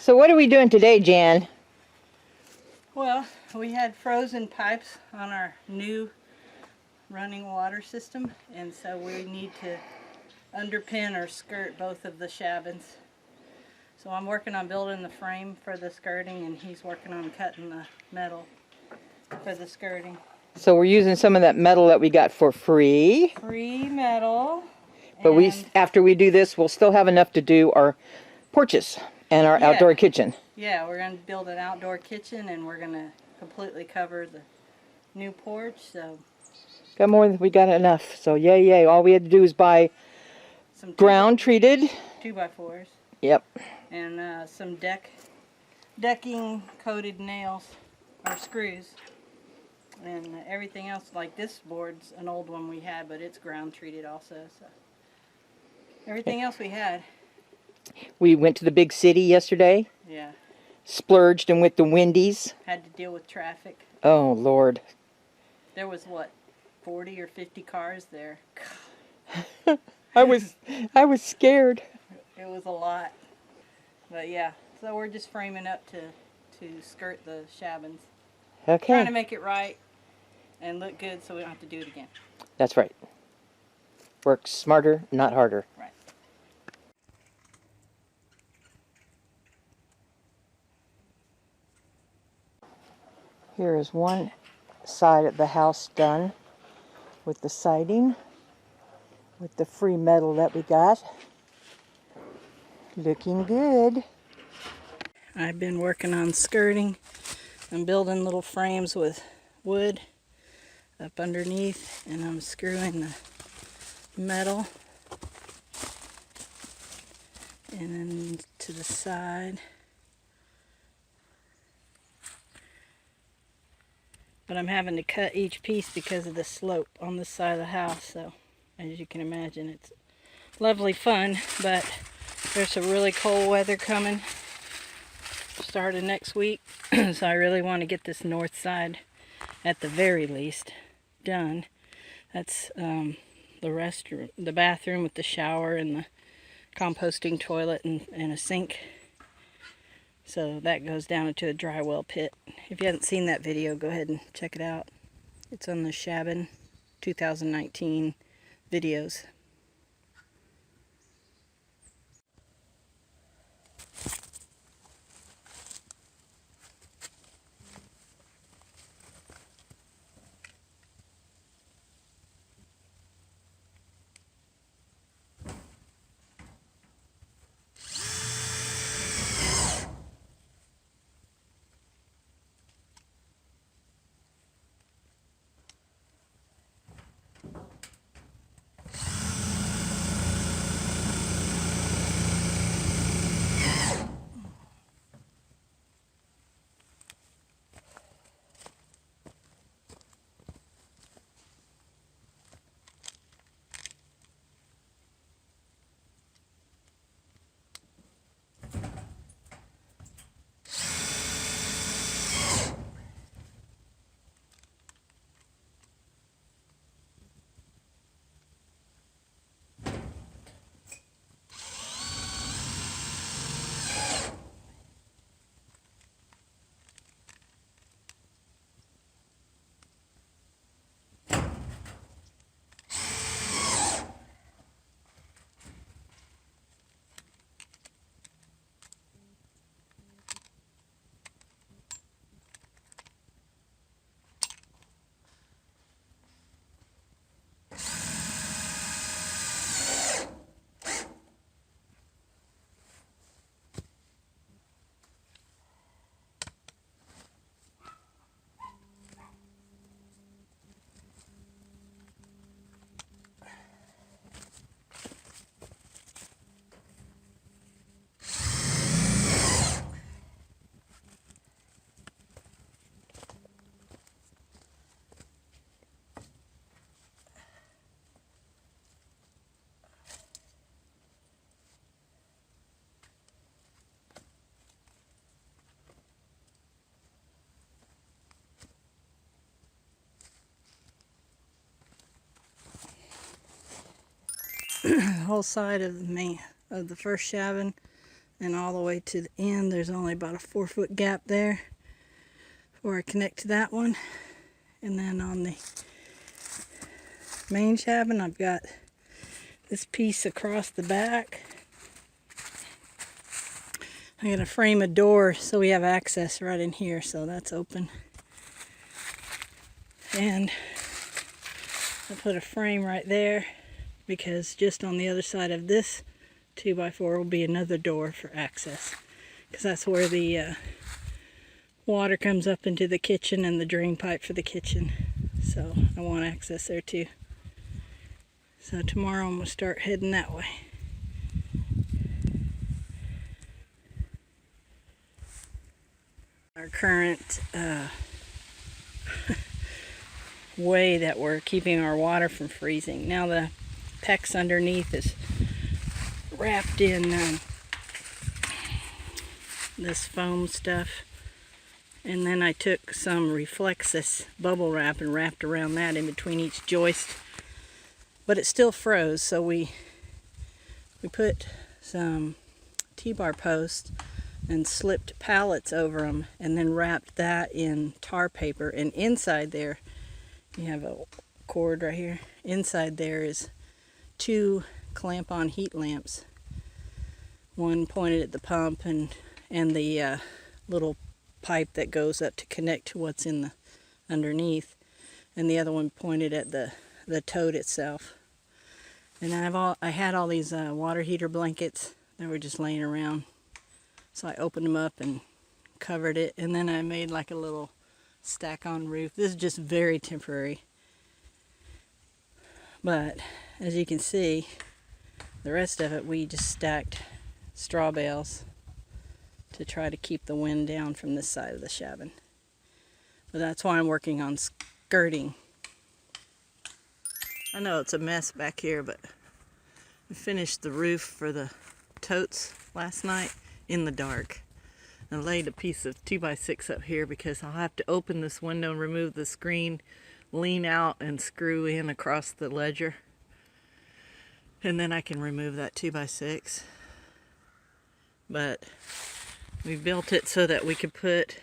So what are we doing today, Jan? Well, we had frozen pipes on our new running water system, and so we need to underpin or skirt both of the Shabins. So I'm working on building the frame for the skirting, and he's working on cutting the metal for the skirting. So we're using some of that metal that we got for free. Free metal. But after we do this, we'll still have enough to do our porches and our outdoor kitchen. Yeah, we're going to build an outdoor kitchen, and we're going to completely cover the new porch. So We got enough. So yay. All we had to do is buy some ground treated 2x4s. Yep. And some decking coated nails or screws. And everything else, like this board's an old one we had, but it's ground treated also. So everything else we had. We went to the big city yesterday. Yeah. Splurged and went to Wendy's. Had to deal with traffic. Oh, Lord. There was, what, 40 or 50 cars there. I was scared. It was a lot. But yeah, so we're just framing up to skirt the Shabins. Okay. Trying to make it right and look good so we don't have to do it again. That's right. Work smarter, not harder. Right. Here is one side of the house done with the siding, with the free metal that we got. Looking good. I've been working on skirting and building little frames with wood up underneath, and I'm screwing the metal and then to the side. But I'm having to cut each piece because of the slope on this side of the house, so as you can imagine, it's lovely fun, but there's some really cold weather coming starting next week, so I really want to get this north side at the very least done. That's the restroom, the bathroom with the shower and the composting toilet and a sink. So that goes down into a dry well pit. If you haven't seen that video, go ahead and check it out. It's on the Shabin 2019 videos. The whole side of the first Shabin and all the way to the end. There's only about a 4-foot gap there before I connect to that one. And then on the main cabin, I've got this piece across the back. I'm going to frame a door so we have access right in here, so that's open. And I put a frame right there because just on the other side of this 2x4 will be another door for access, because that's where the water comes up into the kitchen and the drain pipe for the kitchen. So I want access there too. So tomorrow I'm going to start heading that way. Our current way that we're keeping our water from freezing. Now the PEX underneath is wrapped in this foam stuff, and then I took some Reflexis bubble wrap and wrapped around that in between each joist, but it still froze, so we put some T-bar posts and slipped pallets over them, and then wrapped that in tar paper. And inside there, you have a cord right here. Inside there is 2 clamp-on heat lamps. One pointed at the pump and the little pipe that goes up to connect to what's in the underneath, and the other one pointed at the tote itself. And I had all these water heater blankets that were just laying around. So I opened them up and covered it, and then I made like a little stack-on roof. This is just very temporary. But as you can see, the rest of it we just stacked straw bales to try to keep the wind down from this side of the Shabin. But that's why I'm working on skirting. I know it's a mess back here, but we finished the roof for the totes last night in the dark. I laid a piece of 2x6 up here because I'll have to open this window and remove the screen, lean out and screw in across the ledger, and then I can remove that 2x6. But we built it so that we could put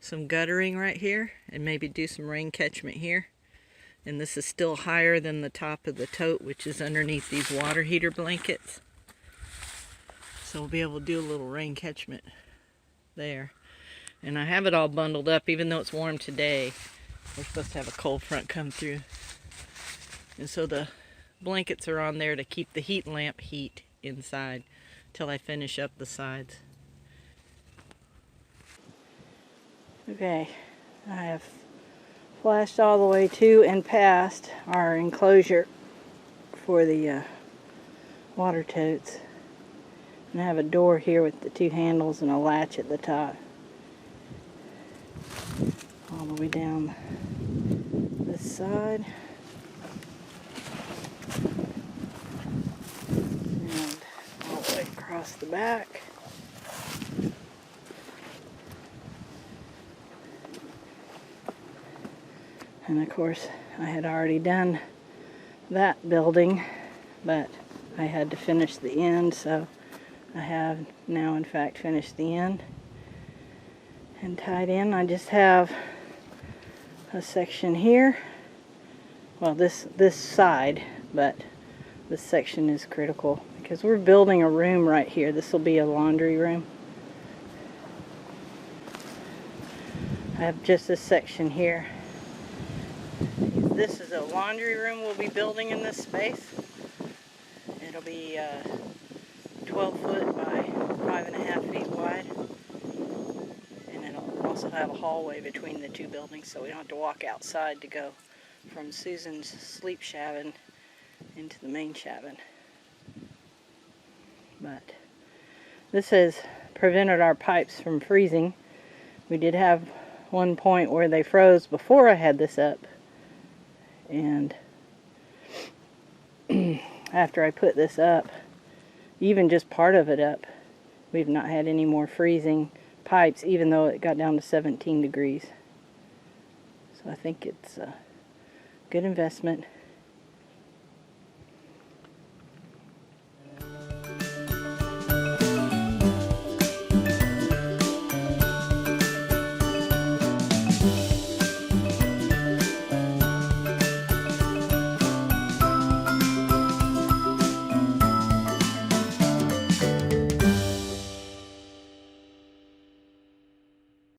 some guttering right here and maybe do some rain catchment here. And this is still higher than the top of the tote, which is underneath these water heater blankets. So we'll be able to do a little rain catchment there. And I have it all bundled up, even though it's warm today. We're supposed to have a cold front come through. And so the blankets are on there to keep the heat lamp heat inside till I finish up the sides. Okay, I have flashed all the way to and past our enclosure for the water totes. And I have a door here with the 2 handles and a latch at the top. All the way down this side. And all the way across the back. And of course, I had already done that building, but I had to finish the end, so I have now in fact finished the end and tied in. I just have a section here, well this side, but this section is critical because we're building a room right here. This will be a laundry room. I have just this section here. This is a laundry room we'll be building in this space. It'll be 12 foot by 5.5 feet wide, and it'll also have a hallway between the 2 buildings, so we don't have to walk outside to go from Susan's sleep Shabin into the main Shabin. But this has prevented our pipes from freezing. We did have one point where they froze before I had this up, and after I put this up, even just part of it up, we've not had any more freezing pipes, even though it got down to 17 degrees. So I think it's a good investment.